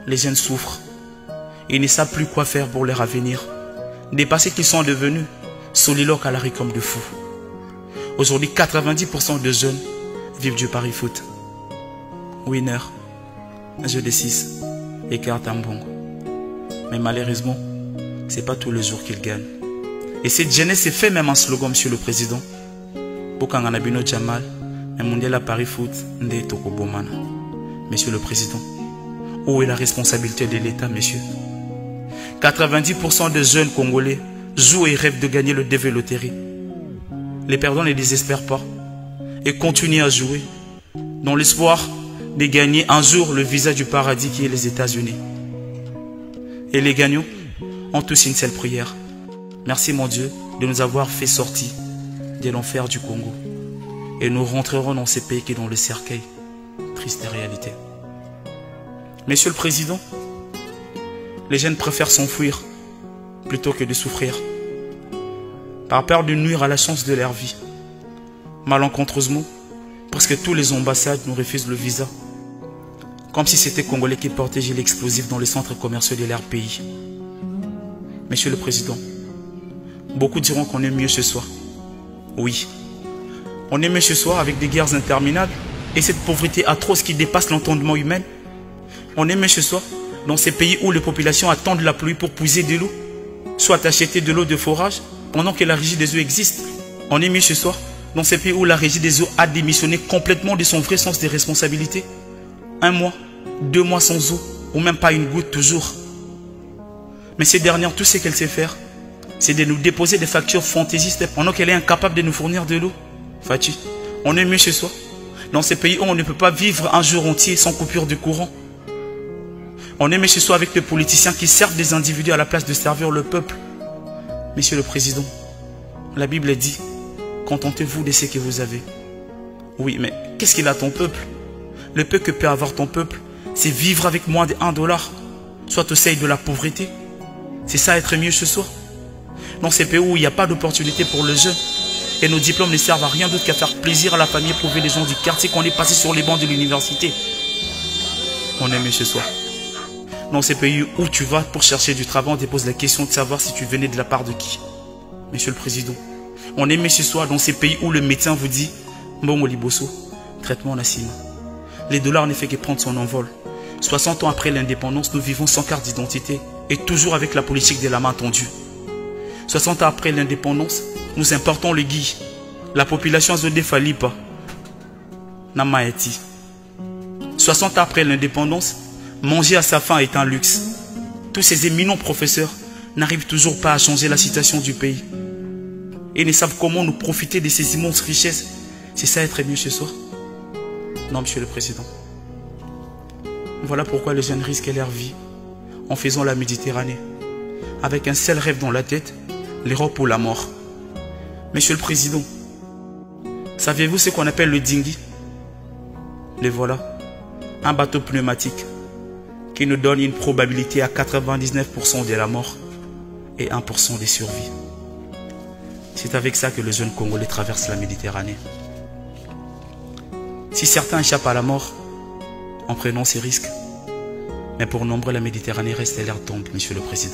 Les jeunes souffrent. Ils ne savent plus quoi faire pour leur avenir. Dépassés qu'ils sont devenus, soliloques à la rue comme de fous. Aujourd'hui, 90% de jeunes vivent du pari foot. Winner, jeu de 6 et carte en bongo. Mais malheureusement, c'est pas tous les jours qu'ils gagnent. Et cette jeunesse s'est fait même un slogan, Monsieur le Président. Bokanganabino Jamal, un mondial à Paris foot, Nde Tokobomana. Monsieur le Président, où est la responsabilité de l'État, monsieur? 90% des jeunes Congolais jouent et rêvent de gagner le DV Loterie. Les perdants ne désespèrent pas et continuent à jouer dans l'espoir de gagner un jour le visa du paradis qui est les États-Unis. Et les gagnants ont tous une seule prière. Merci mon Dieu de nous avoir fait sortir de l'enfer du Congo. Et nous rentrerons dans ces pays qui sont dans le cercueil. Triste réalité. Monsieur le Président, les jeunes préfèrent s'enfuir plutôt que de souffrir, par peur de nuire à la chance de leur vie. Malencontreusement, presque tous les ambassades nous refusent le visa, comme si c'était Congolais qui portaient l'explosif dans les centres commerciaux de leur pays. Monsieur le Président, beaucoup diront qu'on est mieux ce soir. Oui, on est mieux ce soir avec des guerres interminables et cette pauvreté atroce qui dépasse l'entendement humain. On est mieux ce soir dans ces pays où les populations attendent la pluie pour puiser de l'eau, soit acheter de l'eau de forage pendant que la régie des eaux existe. On est mieux ce soir dans ces pays où la régie des eaux a démissionné complètement de son vrai sens des responsabilités. 1 mois, 2 mois sans eau, ou même pas une goutte toujours. Mais ces dernières, tout ce qu'elle sait faire, c'est de nous déposer des factures fantaisistes pendant qu'elle est incapable de nous fournir de l'eau. Fatih, on est mieux ce soir dans ces pays où on ne peut pas vivre un jour entier sans coupure de courant. On est mieux ce soir avec les politiciens qui servent des individus à la place de servir le peuple. Monsieur le Président, la Bible dit, contentez-vous de ce que vous avez. Oui, mais qu'est-ce qu'il a ton peuple? Le peu que peut avoir ton peuple, c'est vivre avec moins de $1, soit au seuil de la pauvreté. C'est ça être mieux ce soir. Dans ces pays où il n'y a pas d'opportunité pour les jeunes, et nos diplômes ne servent à rien d'autre qu'à faire plaisir à la famille et prouver les gens du quartier qu'on est passé sur les bancs de l'université. On est mieux ce soir. Dans ces pays où tu vas pour chercher du travail, on te pose la question de savoir si tu venais de la part de qui. Monsieur le Président, on est mieux ce soir dans ces pays où le médecin vous dit Mbongo Liboso, traitement Nassima. Les dollars ne fait que prendre son envol. 60 ans après l'indépendance, nous vivons sans carte d'identité et toujours avec la politique de la main tendue. 60 ans après l'indépendance, nous importons le gui. La population se défalit pas. Namaeti. 60 ans après l'indépendance, manger à sa faim est un luxe. Tous ces éminents professeurs n'arrivent toujours pas à changer la situation du pays. Ils ne savent comment nous profiter de ces immenses richesses. C'est ça être mieux ce soir? Non, Monsieur le Président. Voilà pourquoi les jeunes risquent leur vie en faisant la Méditerranée, avec un seul rêve dans la tête, l'Europe ou la mort. Monsieur le Président, savez-vous ce qu'on appelle le dinghy? Le voilà, un bateau pneumatique qui nous donne une probabilité à 99% de la mort et 1% de survie. C'est avec ça que les jeunes Congolais traversent la Méditerranée. Si certains échappent à la mort en prenant ces risques, mais pour nombreux la Méditerranée reste leur tombe, Monsieur le Président.